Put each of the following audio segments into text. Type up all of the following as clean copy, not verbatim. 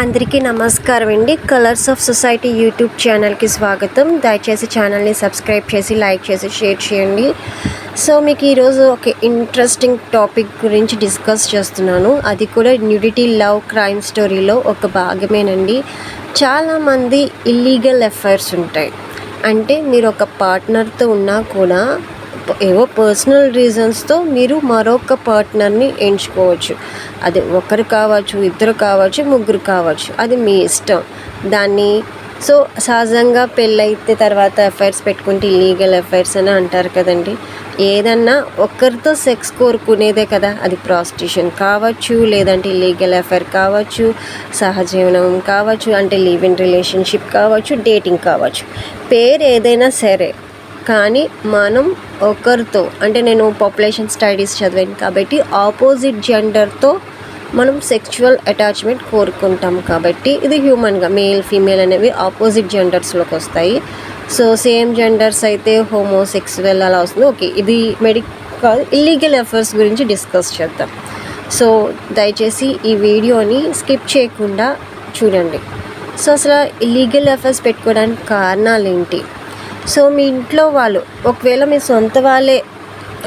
అందరికీ నమస్కారం అండి. కలర్స్ ఆఫ్ సొసైటీ యూట్యూబ్ ఛానల్కి స్వాగతం. దయచేసి ఛానల్ని సబ్స్క్రైబ్ చేసి లైక్ చేసి షేర్ చేయండి. సో మీకు ఈరోజు ఒక ఇంట్రెస్టింగ్ టాపిక్ గురించి డిస్కస్ చేస్తున్నాను. అది కూడా న్యూడిటీ లవ్ క్రైమ్ స్టోరీలో ఒక భాగమేనండి. చాలామంది ఇల్లీగల్ అఫైర్స్ ఉంటాయి. అంటే మీరు ఒక పార్ట్నర్తో ఉన్నా కూడా ఏవో పర్సనల్ రీజన్స్తో మీరు మరొక పార్ట్నర్ని ఎంచుకోవచ్చు. అది ఒకరు కావచ్చు, ఇద్దరు కావచ్చు, ముగ్గురు కావచ్చు, అది మీ ఇష్టం. దాన్ని సహజంగా పెళ్ళైతే తర్వాత అఫైర్స్ పెట్టుకుంటే ఇల్లీగల్ అఫైర్స్ అని అంటారు కదండి. ఏదన్నా ఒక్కరితో సెక్స్ కోరుకునేదే కదా. అది ప్రాస్టిట్యూషన్ కావచ్చు, లేదంటే ఇల్లీగల్ అఫైర్ కావచ్చు, సహజీవనం కావచ్చు, అంటే లివ్ ఇన్ రిలేషన్షిప్ కావచ్చు, డేటింగ్ కావచ్చు, పేరు ఏదైనా సరే. కానీ మనం ఒకరితో, అంటే నేను పాపులేషన్ స్టడీస్ చదివాను కాబట్టి ఆపోజిట్ జెండర్తో మనం సెక్చువల్ అటాచ్మెంట్ కోరుకుంటాం కాబట్టి ఇది హ్యూమన్గా మేల్ ఫీమేల్ అనేవి ఆపోజిట్ జెండర్స్లోకి వస్తాయి. సేమ్ జెండర్స్ అయితే హోమోసెక్సువల్ అలా వస్తుంది. ఓకే, ఇది మెడికల్ ఇల్లీగల్ అఫైర్స్ గురించి డిస్కస్ చేద్దాం. దయచేసి ఈ వీడియోని స్కిప్ చేయకుండా చూడండి. అసలు ఇల్లీగల్ అఫైర్స్ పెట్టుకోవడానికి కారణాలు ఏంటి? మీ ఇంట్లో వాళ్ళు ఒకవేళ మీ సొంత వాళ్ళే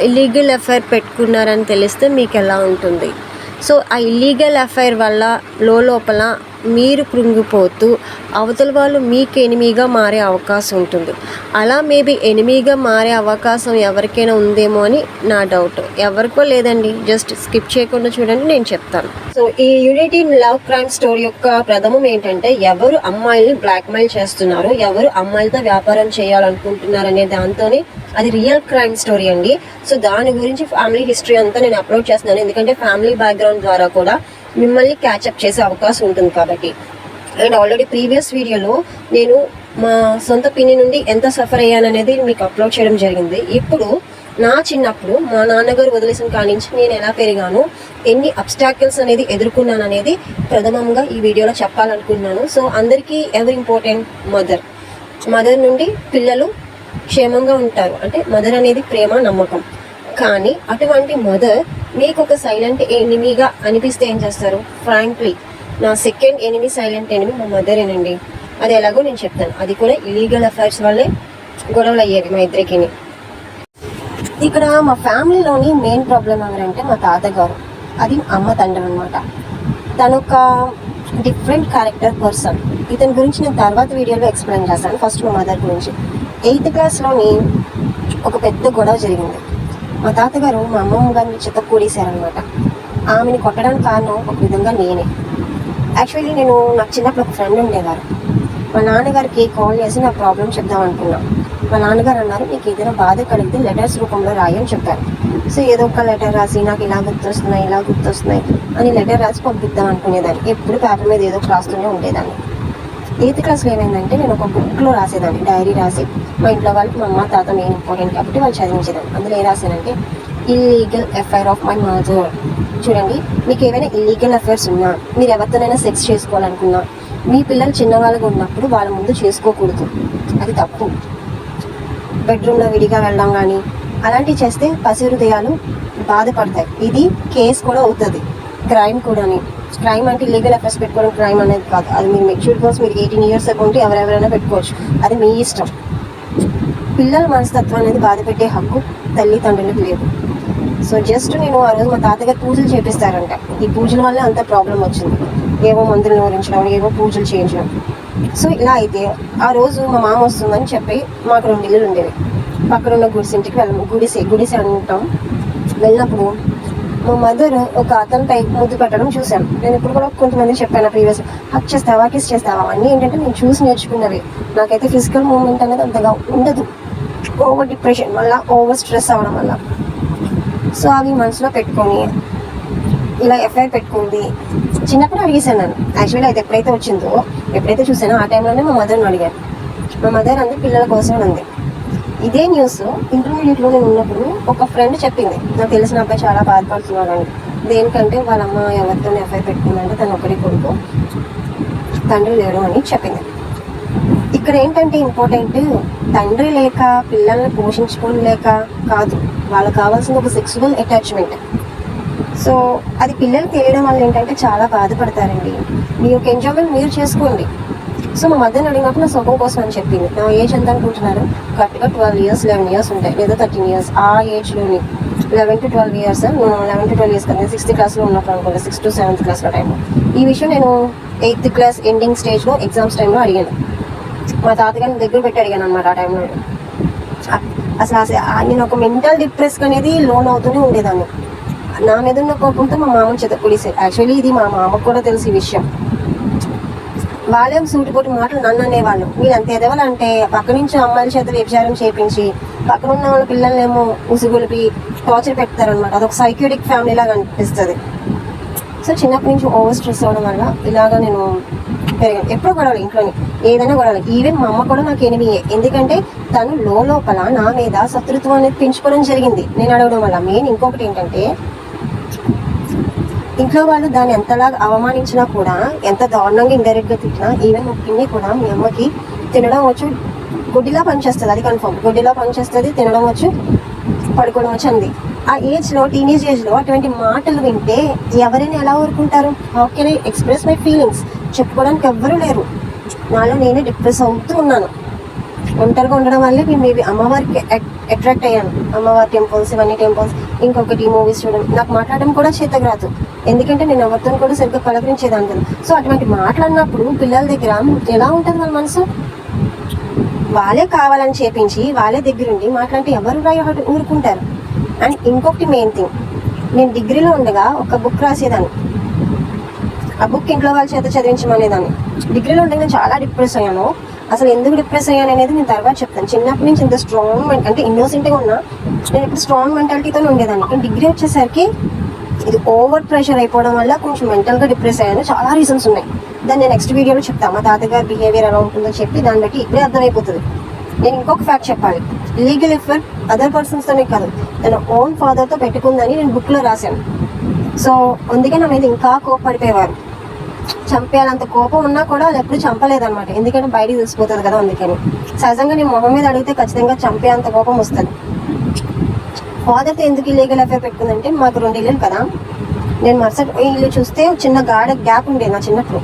ఇల్లీగల్ అఫైర్ పెట్టుకున్నారని తెలిస్తే మీకు ఎలా ఉంటుంది? ఆ ఇల్లీగల్ అఫైర్ వల్ల లోపల మీరు కృంగిపోతూ అవతల వాళ్ళు మీకు ఎనిమిగా మారే అవకాశం ఉంటుంది. అలా మేబీ ఎనిమిగా మారే అవకాశం ఎవరికైనా ఉందేమో అని నా డౌట్. ఎవరికో లేదండి, జస్ట్ స్కిప్ చేయకుండా చూడండి, నేను చెప్తాను. ఈ యూనిటీ లవ్ క్రైమ్ స్టోరీ యొక్క ప్రథమం ఏంటంటే, ఎవరు అమ్మాయిల్ని బ్లాక్మెయిల్ చేస్తున్నారు, ఎవరు అమ్మాయిలతో వ్యాపారం చేయాలనుకుంటున్నారు అనే దాంతోనే అది రియల్ క్రైమ్ స్టోరీ అండి. దాని గురించి ఫ్యామిలీ హిస్టరీ అంతా నేను అప్లోడ్ చేస్తున్నాను. ఎందుకంటే ఫ్యామిలీ బ్యాక్గ్రౌండ్ ద్వారా కూడా మిమ్మల్ని క్యాచప్ చేసే అవకాశం ఉంటుంది కాబట్టి. అండ్ ఆల్రెడీ ప్రీవియస్ వీడియోలో నేను మా సొంత పిన్ని నుండి ఎంత సఫర్ అయ్యాననేది మీకు అప్లోడ్ చేయడం జరిగింది. ఇప్పుడు నా చిన్నప్పుడు మా నాన్నగారు వదిలేసిన కాడి నుంచి నేను ఎలా పెరిగాను, ఎన్ని అబ్స్టాకిల్స్ అనేది ఎదుర్కొన్నాను అనేది ప్రథమంగా ఈ వీడియోలో చెప్పాలనుకున్నాను. అందరికీ ఎవరు ఇంపార్టెంట్? మదర్ నుండి పిల్లలు క్షేమంగా ఉంటారు. అంటే మదర్ అనేది ప్రేమ, నమ్మకం. కానీ అటువంటి మదర్ మీకు ఒక సైలెంట్ ఎనిమీగా అనిపిస్తే ఏం చేస్తారు? ఫ్రాంక్లీ నా సెకండ్ ఎనిమీ, సైలెంట్ ఎనిమీ మా మదరేనండి. అది ఎలాగో నేను చెప్తాను. అది కూడా ఇల్లీగల్ అఫైర్స్ వల్లే గొడవలు అయ్యేవి మా ఇద్దరికి. ఇక్కడ మా ఫ్యామిలీలోని మెయిన్ ప్రాబ్లం ఎవరంటే మా తాతగారు. అది అమ్మ తండ్రి అనమాట. తను ఒక డిఫరెంట్ క్యారెక్టర్ పర్సన్. ఇతని గురించి నేను తర్వాత వీడియోలో ఎక్స్ప్లెయిన్ చేస్తాను. ఫస్ట్ మా మదర్ గురించి. 8th క్లాస్లోని ఒక పెద్ద గొడవ జరిగింది. మా తాతగారు మా అమ్మమ్మ గారిని చెత్త కూడేశారనమాట. ఆమెని కొట్టడానికి కారణం ఒక విధంగా నేనే. యాక్చువల్లీ నాకు చిన్నప్పుడు ఒక ఫ్రెండ్ ఉండేవారు. మా నాన్నగారికి కాల్ చేసి నా ప్రాబ్లం చెప్దాం అనుకున్నాను. మా నాన్నగారు అన్నారు, నీకు ఏదైనా బాధ కలిగితే లెటర్స్ రూపంలో రాయి అని చెప్పారు. ఏదో ఒక లెటర్ రాసి నాకు ఇలా గుర్తొస్తున్నాయి అని లెటర్ రాసి పంపిద్దాం అనుకునేదాన్ని. ఎప్పుడు పేపర్ మీద ఏదో రాస్తూనే ఉండేదాన్ని. 8th క్లాస్లో ఏమైందంటే, నేను ఒక బుక్లో రాసేదాన్ని, డైరీ రాసి మా ఇంట్లో వాళ్ళకి మా అమ్మ తాత మెయిన్ ఇంపార్టెంట్ కాబట్టి వాళ్ళు చదివించేదాన్ని. అందులో ఏం రాసానంటే, illegal affair of my mother. చూడండి, మీకు ఏవైనా ఇల్లీగల్ అఫైర్స్ ఉన్నా, మీరు ఎవరితోనైనా సెక్స్ చేసుకోవాలనుకున్నా, మీ పిల్లలు చిన్నవాళ్ళగా ఉన్నప్పుడు వాళ్ళ ముందు చేసుకోకూడదు. అది తప్పు. బెడ్రూమ్లో విడిగా వెళ్ళడం కానీ అలాంటివి చేస్తే పసి హృదయాలు బాధపడతాయి. ఇది కేసు కూడా అవుతుంది, క్రైమ్ కూడాని. క్రైమ్ అంటే ఇల్లీగల్ అఫైర్స్ పెట్టుకోవడం క్రైమ్ అనేది కాదు. అది మీరు మెచ్యూర్ కోసం మీరు 18 years అకౌంట్ ఎవరెవరైనా పెట్టుకోవచ్చు. అది మీ ఇష్టం. పిల్లల మనస్తత్వం అనేది బాధ పెట్టే హక్కు తల్లిదండ్రులకు లేదు. జస్ట్ నేను ఆ రోజు మా తాతగారు పూజలు చేపిస్తారంట. ఈ పూజల వల్ల అంత ప్రాబ్లం వచ్చింది. ఏవో మందులు నూరించడం, ఏవో పూజలు చేయించడం. ఇలా అయితే ఆ రోజు మా మామ వస్తుందని చెప్పి మాకు 2 ఇల్లులు ఉండేవి. పక్కన ఉన్న గుడిసింటికి వెళ్ళాము. గుడిసె అంటాం. వెళ్ళినప్పుడు మా మదర్ ఒక అతనిపై ముద్దు పెట్టడం చూశాను. నేను ఇప్పుడు కూడా కొంతమంది చెప్పాను ప్రీవియస్, హక్ చేస్తావా, కిస్ చేస్తావా, అన్నీ ఏంటంటే నేను చూసి నేర్చుకున్నవి. నాకైతే ఫిజికల్ మూమెంట్ అనేది అంతగా ఉండదు. ఓవర్ డిప్రెషన్ వల్ల, ఓవర్ స్ట్రెస్ అవ్వడం వల్ల. అవి మనసులో పెట్టుకొని ఇలా ఎఫ్ఐఆర్ పెట్టుకుంది. చిన్నప్పుడు అడిగేశాను నేను. యాక్చువల్లీ అయితే ఎప్పుడైతే చూసానో ఆ టైంలోనే మా మదర్ని అడిగాను. మా మదర్ అంది పిల్లల కోసం అంది. ఇదే న్యూస్ ఇంటర్మీడియట్లో నేను ఉన్నప్పుడు ఒక ఫ్రెండ్ చెప్పింది, నాకు తెలిసిన అబ్బాయి చాలా బాధపడుతున్నాడని. దేనికంటే వాళ్ళ అమ్మ ఎవరితో ఎఫ్ఐఆర్ పెట్టుకుందంటే తను ఒకటి కొడుకు, తండ్రి లేడు అని చెప్పింది. ఇక్కడ ఏంటంటే ఇంపార్టెంట్, తండ్రి లేక పిల్లల్ని పోషించుకోలేక కాదు, వాళ్ళకి కావాల్సిన ఒక సెక్సువల్ అటాచ్మెంట్. సో అది పిల్లలు తెలియడం వల్ల ఏంటంటే చాలా బాధపడతారండి. మీ యొక్క ఎంజాయ్మెంట్ మీరు చేసుకోండి. సో మా మధ్యన అడిగినప్పుడు నా సుఖం కోసం అని చెప్పింది. నా ఏజ్ ఎంత అనుకుంటున్నారు? కరెక్ట్గా 12 years 11 years ఉంటాయి, లేదా 13 years. ఆ ఏజ్లోని 11 to 12 years, 11 to 12 years కదా, 6th క్లాస్లో ఉన్నప్పుడు అనుకోండి, 6th to 7th క్లాస్లో టైంలో. ఈ విషయం నేను 8th క్లాస్ ఎండింగ్ స్టేజ్లో ఎగ్జామ్స్ టైంలో అడిగాను. మా తాతగారిని దగ్గర పెట్టి అడిగాను అనమాట. ఆ టైంలో అసలు నేను ఒక మెంటల్ డిప్రెస్కి అనేది లోన్ అవుతూనే ఉండేదాన్ని. నా మీద ఉన్న కోపంతో మా మామని చెతకుడిసారు. యాక్చువల్లీ ఇది మా మామకు కూడా తెలిసి ఈ విషయం. వాళ్ళేం సూటిపోటి మాటలు నన్ను అనేవాళ్ళు. వీళ్ళు అంత ఎదవలు అంటే పక్క నుంచి అమ్మాయిల చేత వ్యభిచారం చేయించి పక్కన ఉన్న వాళ్ళ పిల్లల్నేమో ఉసుగొలిపి టార్చర్ పెడతారనమాట. అదొక సైక్యూటిక్ ఫ్యామిలీ లాగా అనిపిస్తుంది. సో చిన్నప్పటి నుంచి ఓవర్ స్ట్రెస్ అవ్వడం వల్ల ఇలాగా నేను పెరిగాను. ఎప్పుడో గొడవలు, ఇంట్లోని ఏదైనా గొడవలు. ఈవెన్ మా అమ్మ కూడా నాకు ఎనిమియే. ఎందుకంటే తను లోపల నా మీద శత్రుత్వం అనేది పెంచుకోవడం జరిగింది నేను అడగడం వల్ల. మెయిన్ ఇంకొకటి ఏంటంటే, ఇంట్లో వాళ్ళు దాన్ని ఎంతలాగా అవమానించినా కూడా, ఎంత దారుణంగా ఇండైరెక్ట్గా తిట్టినా, ఈవెన్ మా పిన్ని కూడా మీ అమ్మకి తినడం వచ్చు, గుడ్డిలా పనిచేస్తుంది, అది కన్ఫర్మ్. గుడ్డిలా పనిచేస్తుంది, తినడం వచ్చు, పడుకోవడం వచ్చు అంది. ఆ ఏజ్లో, టీనేజ్ ఏజ్లో అటువంటి మాటలు వింటే ఎవరైనా ఎలా ఊరుకుంటారు? How can I express my feelings? చెప్పుకోవడానికి ఎవ్వరూ లేరు. నాలో నేనే డిప్రెస్ అవుతూ ఉన్నాను. ఒంటరిగా ఉండడం వల్లే నేను మేబీ అమ్మవారికి అట్రాక్ట్ అయ్యాను. అమ్మవారి టెంపుల్స్, ఇవన్నీ టెంపుల్స్. ఇంకొకటి మూవీస్ చూడడం. నాకు మాట్లాడడం కూడా చేతకు రాదు, ఎందుకంటే నేను ఎవరితో కూడా సరిగ్గా పలకరించేదాన్ని కదా. సో అటువంటి మాట్లాడినప్పుడు పిల్లల దగ్గర ఎలా ఉంటుంది వాళ్ళ మనసు? వాళ్ళే కావాలని చేపించి వాళ్ళే దగ్గరుండి మాట్లాడితే ఎవరు ఊరుకుంటారు? అండ్ ఇంకొకటి మెయిన్ థింగ్, నేను డిగ్రీలో ఉండగా ఒక బుక్ రాసేదాన్ని. ఆ బుక్ ఇంట్లో వాళ్ళ చేత చదివించమనేదాన్ని. డిగ్రీలో ఉండగా నేను చాలా డిప్రెస్ అయ్యాను. అసలు ఎందుకు డిప్రెస్ అయ్యాను అనేది నేను తర్వాత చెప్తాను. చిన్నప్పటి నుంచి ఇంత స్ట్రాంగ్, అంటే ఇన్నోసెంట్గా ఉన్నా, నేను ఇప్పుడు స్ట్రాంగ్ మెంటాలిటీతో ఉండేదాన్ని. కానీ డిగ్రీ వచ్చేసరికి ఇది ఓవర్ ప్రెషర్ అయిపోవడం వల్ల కొంచెం మెంటల్గా డిప్రెస్ అయ్యాను. చాలా రీజన్స్ ఉన్నాయి, దాన్ని నేను నెక్స్ట్ వీడియోలో చెప్తాను. మా తాతగారి బిహేవియర్ ఎలా ఉంటుందో చెప్పి దాన్ని బట్టి ఇప్పుడే అర్థమైపోతుంది. నేను ఇంకొక ఫ్యాక్ట్ చెప్పాలి. లీగల్ ఎఫర్ట్ అదర్ పర్సన్స్తోనే కాదు, తన ఓన్ ఫాదర్తో పెట్టుకుందని నేను బుక్లో రాశాను. సో అందుకే నా మీద ఇంకా కోపడిపోయేవారు. చంపేయాలంత కోపం ఉన్నా కూడా అది ఎప్పుడు చంపలేదన్నమాట, ఎందుకంటే బయటికి తెలిసిపోతుంది కదా. అందుకని సహజంగా నేను మొహం మీద అడిగితే ఖచ్చితంగా చంపేంత కోపం వస్తుంది. ఫాదర్తో ఎందుకు ఇల్లీగల్ అఫేర్ పెట్టుకుందంటే, మాకు 2 ఇల్లులు కదా. నేను మరుసటి ఇల్లు చూస్తే చిన్న గ్యాప్ ఉండేది నా చిన్నప్పుడు.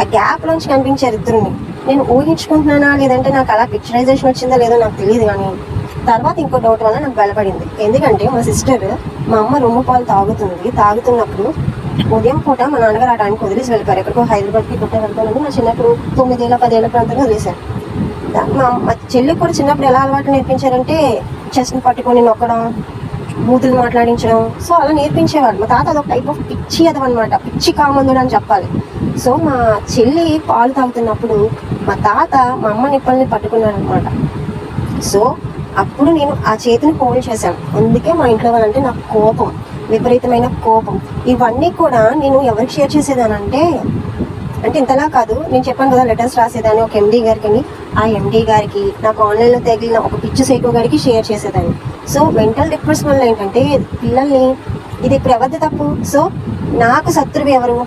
ఆ గ్యాప్ నుంచి కనిపించారు ఇద్దరుని. నేను ఊహించుకుంటున్నానా లేదంటే నాకు అలా పిక్చరైజేషన్ వచ్చిందా లేదో నాకు తెలియదు. కానీ తర్వాత ఇంకో డౌట్ వల్ల నాకు బలపడింది. ఎందుకంటే మా సిస్టర్, మా అమ్మ రొమ్ము పాలు తాగుతున్నప్పుడు ఉదయం పూట మా నాన్నగారు ఆ టైంకి వదిలేసి వెళ్ళిపోయారు. ఎక్కడికో హైదరాబాద్కి పుట్ట వెళ్తానని నా చిన్నప్పుడు 9 ఏళ్ళ 10 ఏళ్ళ ప్రాంతంలో వదిలేశారు. మా చెల్లికి కూడా చిన్నప్పుడు ఎలా అలవాటు నేర్పించారంటే, చెస్ట్ని పట్టుకొని నొక్కడం, బూతులు మాట్లాడించడం. సో అలా నేర్పించేవాడు. మా తాత అదొక టైప్ ఆఫ్ పిచ్చి అదనమాట, పిచ్చి కామందుడు అని చెప్పాలి. సో మా చెల్లి పాలు తాగుతున్నప్పుడు మా తాత మా అమ్మ నిప్పల్ని పట్టుకున్నాడు అనమాట. సో అప్పుడు నేను ఆ చేతిని హోల్డ్ చేశాను. అందుకే మా ఇంట్లో వాళ్ళంటే నాకు కోపం, విపరీతమైన కోపం. ఇవన్నీ కూడా నేను ఎవరికి షేర్ చేసేదానంటే, అంటే ఇంతలా కాదు, నేను చెప్పాను కదా లెటర్స్ రాసేదాన్ని ఒక ఎండీ గారికి. ఆ ఎండీ గారికి, నాకు ఆన్లైన్లో తగిలిన ఒక పిచ్చి సైకో గారికి షేర్ చేసేదాన్ని. సో మెంటల్ డిప్రెస్ వల్ల ఏంటంటే పిల్లల్ని, ఇది ఇప్పుడు ఎవరిది తప్పు? సో నాకు శత్రువు ఎవరు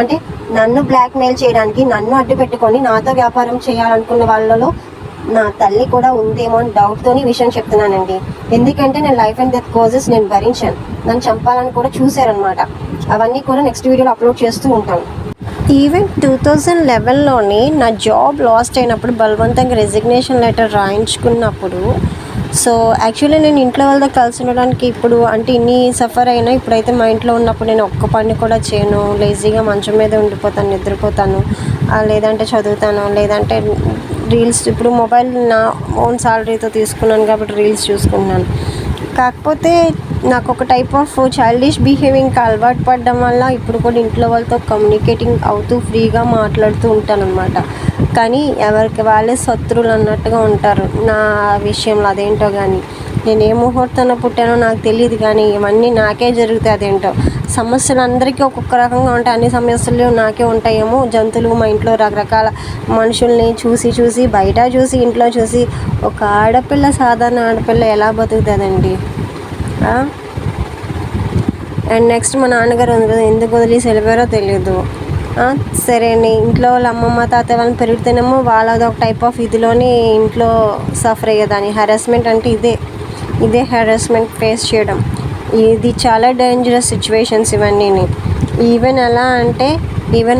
అంటే, నన్ను బ్లాక్మెయిల్ చేయడానికి, నన్ను అడ్డు పెట్టుకొని నాతో వ్యాపారం చేయాలనుకున్న వాళ్ళలో నా తల్లి కూడా ఉందేమో అని డౌట్తో ఈ విషయం చెప్తున్నానండి. ఎందుకంటే నేను లైఫ్ అండ్ డెత్ కాజెస్ నేను భరించాను. నన్ను చంపాలని కూడా చూశారనమాట. అవన్నీ కూడా నెక్స్ట్ వీడియోలో అప్లోడ్ చేస్తూ ఉంటాను. ఈవెన్ 2011లోని నా జాబ్ లాస్ట్ అయినప్పుడు బలవంతంగా రెసిగ్నేషన్ లెటర్ రాయించుకున్నప్పుడు, సో యాక్చువల్లీ నేను ఇంట్లో వాళ్ళతో కలిసి ఉండడానికి ఇప్పుడు అంటే ఇన్ని సఫర్ అయినా, ఇప్పుడైతే మా ఇంట్లో ఉన్నప్పుడు నేను ఒక్క పని కూడా చేయను. లేజీగా మంచం మీద ఉండిపోతాను, నిద్రపోతాను, లేదంటే చదువుతాను, లేదంటే రీల్స్. ఇప్పుడు మొబైల్ నా ఓన్ సాలరీతో తీసుకున్నాను కాబట్టి రీల్స్ చూసుకున్నాను. కాకపోతే నాకు ఒక టైప్ ఆఫ్ చైల్డిష్ బిహేవింగ్కి అలవాటు పడడం వల్ల ఇప్పుడు కూడా ఇంట్లో వాళ్ళతో కమ్యూనికేటింగ్ అవుతూ ఫ్రీగా మాట్లాడుతూ ఉంటాను అనమాట. కానీ ఎవరికి వాళ్ళే శత్రువులు అన్నట్టుగా ఉంటారు నా విషయంలో. అదేంటో కానీ, నేను ఏ ముహూర్తంలో పుట్టానో నాకు తెలియదు, కానీ ఇవన్నీ నాకే జరుగుతాయి. అదేంటో సమస్యలు అందరికీ ఒక్కొక్క రకంగా ఉంటాయి. అన్ని సమస్యలు నాకే ఉంటాయేమో. జంతువులు, మా ఇంట్లో రకరకాల మనుషుల్ని చూసి బయట చూసి ఇంట్లో చూసి ఒక ఆడపిల్ల, సాధారణ ఆడపిల్ల ఎలా బతుకుతుందండి? అండ్ నెక్స్ట్ మా నాన్నగారు ఎందుకు వదిలేసి వెళ్ళిపోయారో తెలియదు. సరే అండి, ఇంట్లో వాళ్ళ అమ్మమ్మ తాతయ్య వాళ్ళని పెరుగుతేనేమో వాళ్ళది ఒక టైప్ ఆఫ్ ఇదిలోని ఇంట్లో సఫర్ అయ్యేదాన్ని. హెరాస్మెంట్ అంటే ఇదే హెరాస్మెంట్ ఫేస్ చేయడం. ఇది చాలా డేంజరస్ సిచ్యువేషన్స్ ఇవన్నీని. ఈవెన్ ఎలా అంటే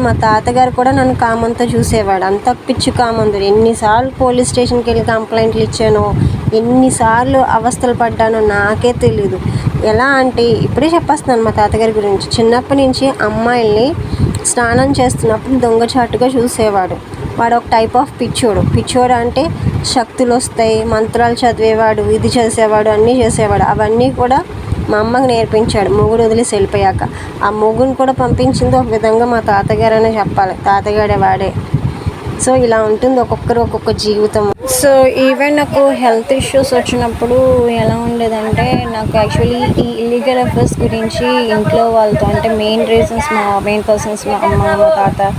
మా తాతగారు కూడా నన్ను కామంతో చూసేవాడు. అంత పిచ్చి కామంతుడు. ఎన్నిసార్లు పోలీస్ స్టేషన్కి వెళ్ళి కంప్లైంట్లు ఇచ్చానో, ఎన్నిసార్లు అవస్థలు పడ్డానో నాకే తెలీదు. ఎలా అంటే ఇప్పుడే చెప్పేస్తున్నాను మా తాతగారి గురించి. చిన్నప్పటి నుంచి అమ్మాయిల్ని స్నానం చేస్తున్నప్పుడు దొంగచాటుగా చూసేవాడు. వాడు ఒక టైప్ ఆఫ్ పిచ్చోడు అంటే శక్తులు వస్తాయి, మంత్రాలు చదివేవాడు, ఇది చేసేవాడు, అన్నీ చేసేవాడు. అవన్నీ కూడా మా అమ్మకి నేర్పించాడు మొగుడు వదిలేసి వెళ్ళిపోయాక. ఆ మొగుడిని కూడా పంపించింది ఒక విధంగా మా తాతగారనే చెప్పాలి. తాతగాడే వాడే. సో ఇలా ఉంటుంది ఒక్కొక్కరు ఒక్కొక్క జీవితం. సో ఈవెన్ నాకు హెల్త్ ఇష్యూస్ వచ్చినప్పుడు ఎలా ఉండేదంటే, నాకు యాక్చువల్లీ ఈ ఇల్లీగల్ అఫేర్స్ గురించి ఇంట్లో వాళ్ళతో అంటే మెయిన్ పర్సన్స్ మా అమ్మ, మా తాత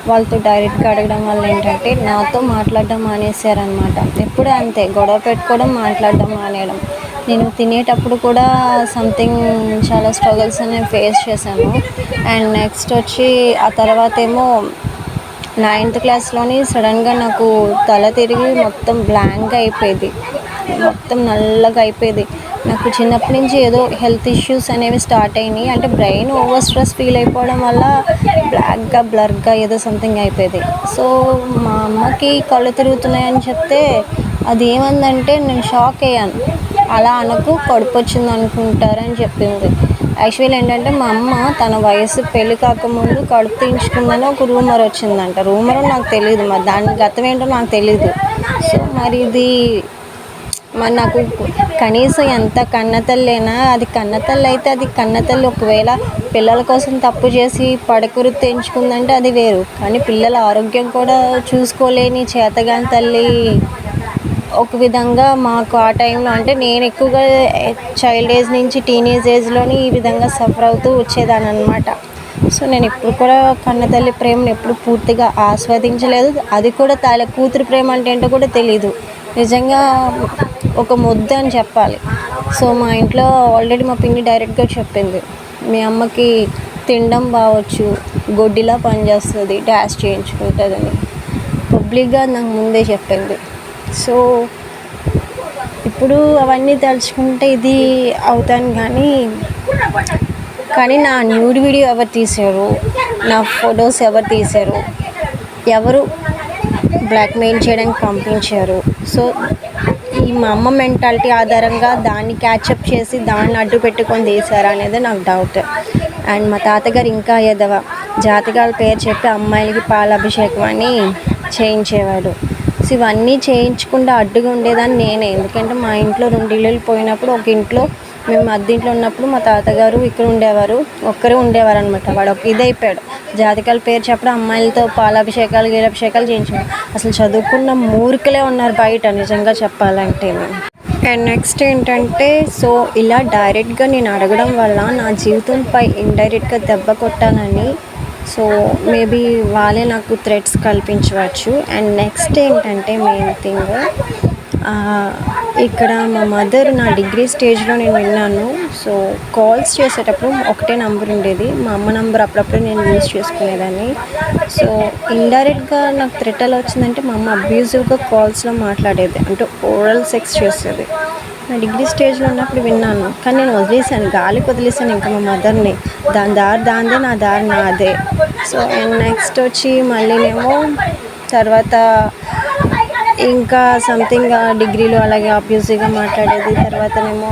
వాళ్ళతో డైరెక్ట్గా అడగడం వల్ల ఏంటంటే నాతో మాట్లాడడం మానేశారనమాట. ఎప్పుడూ అంతే, గొడవ పెట్టుకోవడం, మాట్లాడడం మానేయడం. నేను తినేటప్పుడు కూడా సంథింగ్ చాలా స్ట్రగుల్స్ అనేవి ఫేస్ చేశాను. అండ్ నెక్స్ట్ వచ్చి ఆ తర్వాత ఏమో 9th క్లాస్లోని సడన్గా నాకు తల తిరిగి మొత్తం బ్లాంక్గా అయిపోయేది, మొత్తం నల్లగా అయిపోయేది. నాకు చిన్నప్పటి నుంచి ఏదో హెల్త్ ఇష్యూస్ అనేవి స్టార్ట్ అయినాయి. అంటే బ్రెయిన్ ఓవర్ స్ట్రెస్ ఫీల్ అయిపోవడం వల్ల బ్లర్గా ఏదో సంథింగ్ అయిపోయేది. సో మా అమ్మకి కళ్ళు తిరుగుతున్నాయని చెప్తే అది ఏమందంటే నేను షాక్ అయ్యాను. అలా అనకు, కడుపు వచ్చింది అనుకుంటారని చెప్పింది. యాక్చువల్లీ ఏంటంటే మా అమ్మ తన వయసు పెళ్ళి కాకముందు కడుపు తీయించుకుందని ఒక రూమర్ వచ్చిందంట. రూమర్ నాకు తెలియదు, మరి దాని గతం ఏంటో నాకు తెలీదు. సో మరి నాకు కనీసం ఎంత కన్నతల్లైనా అది కన్నతల్లి అయితే అది కన్నతల్లి. ఒకవేళ పిల్లల కోసం తప్పు చేసి పడకురు తెంచుకుందంటే అది వేరు. కానీ పిల్లల ఆరోగ్యం కూడా చూసుకోలేని చేతగాని తల్లి ఒక విధంగా మాకు ఆ టైంలో అంటే నేను ఎక్కువగా చైల్డ్ ఏజ్ నుంచి టీనేజ్ ఏజ్లోని ఈ విధంగా సఫర్ అవుతూ వచ్చేదాన్ని అనమాట. సో నేను ఎప్పుడు కూడా కన్నతల్లి ప్రేమను ఎప్పుడు పూర్తిగా ఆస్వాదించలేదు. అది కూడా కూతురు ప్రేమ అంటే ఏంటో కూడా తెలీదు. నిజంగా ఒక ముద్ద అని చెప్పాలి. సో మా ఇంట్లో ఆల్రెడీ మా పిన్ని డైరెక్ట్గా చెప్పింది, మీ అమ్మకి తినడం బావచ్చు, గొడ్డిలా పనిచేస్తుంది, డాష్ చేయించుకుంటుందని పబ్లిక్గా నాకు ముందే చెప్పింది. సో ఇప్పుడు అవన్నీ తలుచుకుంటే ఇది అవుతాను. కానీ నా న్యూడ్ వీడియో ఎవరు తీశారు, నా ఫొటోస్ ఎవరు తీశారు, ఎవరు బ్లాక్మెయిల్ చేయడానికి పంపించారు. సో ఈ మా అమ్మ మెంటాలిటీ ఆధారంగా దాన్ని క్యాచప్ చేసి దాన్ని అడ్డు పెట్టుకొని తీశారా అనేది నాకు డౌట్. అండ్ మా తాతగారు ఇంకా ఎదవ జాతకాల పేరు చెప్పి అమ్మాయిలకి పాలాభిషేకం అని చేయించేవాడు. సో ఇవన్నీ చేయించకుండా అడ్డుగా ఉండేదాన్ని నేనే. ఎందుకంటే మా ఇంట్లో 2 ఇళ్ళు పోయినప్పుడు ఒక ఇంట్లో మేము అద్దెంట్లో ఉన్నప్పుడు మా తాతగారు ఇక్కడ ఉండేవారు, ఒక్కరే ఉండేవారు అనమాట. వాడు ఒక ఇదైపోయాడు, జాతకాల పేరు చెప్పడం అమ్మాయిలతో పాలాభిషేకాలు గీలాభిషేకాలు చేయించాడు. అసలు చదువుకున్న మూర్ఖులే ఉన్నారు బయట నిజంగా చెప్పాలంటే. అండ్ నెక్స్ట్ ఏంటంటే సో ఇలా డైరెక్ట్గా నేను అడగడం వల్ల నా జీవితంపై ఇండైరెక్ట్గా దెబ్బ కొట్టాలని సో మేబీ వాళ్ళే నాకు థ్రెట్స్ కల్పించవచ్చు. అండ్ నెక్స్ట్ ఏంటంటే మెయిన్ థింగ్, ఇక్కడ మా మదర్ నా డిగ్రీ స్టేజ్లో నేను విన్నాను. సో కాల్స్ చేసేటప్పుడు ఒకటే నంబర్ ఉండేది, మా అమ్మ నంబర్ అప్పుడప్పుడు నేను యూజ్ చేసుకునేదాన్ని. సో ఇండైరెక్ట్గా నాకు థ్రెట్ ఎలా వచ్చిందంటే మా అమ్మ అబ్యూజివ్గా కాల్స్లో మాట్లాడేది, అంటే ఓరల్ సెక్స్ చేసేది. నా డిగ్రీ స్టేజ్లో ఉన్నప్పుడు విన్నాను, కానీ నేను వదిలేసాను, గాలికి వదిలేసాను ఇంకా మా మదర్ని. దాని దారి దాందే, నా దారి నాదే. సో అండ్ నెక్స్ట్ వచ్చి మళ్ళీనేమో తర్వాత ఇంకా సంథింగ్ డిగ్రీలో అలాగే అబ్యూజివ్గా మాట్లాడేది. తర్వాతనేమో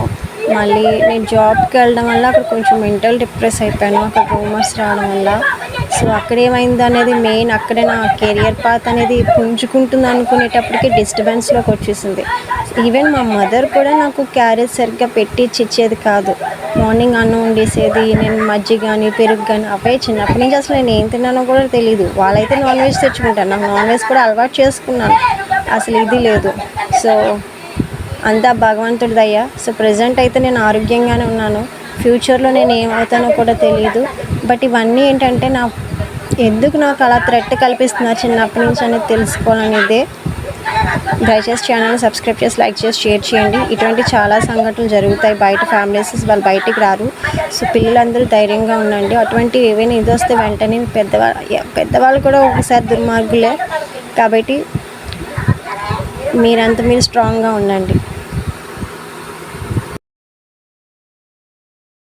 మళ్ళీ నేను జాబ్కి వెళ్ళడం వల్ల అక్కడ కొంచెం మెంటల్ డిప్రెస్ అయిపోయాను, అక్కడ రూమర్స్ రావడం వల్ల. సో అక్కడ ఏమైంది అనేది మెయిన్, అక్కడే నా కెరియర్ పాత్ అనేది పుంజుకుంటుంది అనుకునేటప్పటికి డిస్టర్బెన్స్లోకి వచ్చేసింది. ఈవెన్ మా మదర్ కూడా నాకు క్యారేజ్ సరిగ్గా పెట్టి ఇచ్చేది కాదు. మార్నింగ్ అన్నం వండేసేది, నేను మజ్జిగ కానీ పెరుగు కానీ అవే. చిన్నప్పటి నుంచి అసలు నేను ఏం తిన్నానో కూడా తెలియదు. వాళ్ళైతే నాన్ వెజ్ తెచ్చుకుంటాను, నాకు నాన్ వెజ్ కూడా అలవాటు చేసుకున్నాను, అసలు ఇది లేదు. సో అంతా భగవంతుడి దయ. సో ప్రజెంట్ అయితే నేను ఆరోగ్యంగానే ఉన్నాను. ఫ్యూచర్లో నేను ఏమవుతానో కూడా తెలియదు. బట్ ఇవన్నీ ఏంటంటే ఎందుకు నాకు అలా థ్రెట్ కల్పిస్తున్నారు చిన్నప్పటి నుంచి అనేది తెలుసుకోవాలనేదే. దయచేసి ఛానల్ని సబ్స్క్రైబ్ చేసి లైక్ చేసి షేర్ చేయండి. ఇటువంటి చాలా సంఘటనలు జరుగుతాయి బయట, ఫ్యామిలీస్ వాళ్ళు బయటికి రారు. సో పిల్లలందరూ ధైర్యంగా ఉండండి. అటువంటి ఏవైనా ఇది వస్తే వెంటనే పెద్దవాళ్ళు కూడా ఒకసారి దుర్మార్గులే, కాబట్టి మీరంతా మీరు స్ట్రాంగ్గా ఉండండి.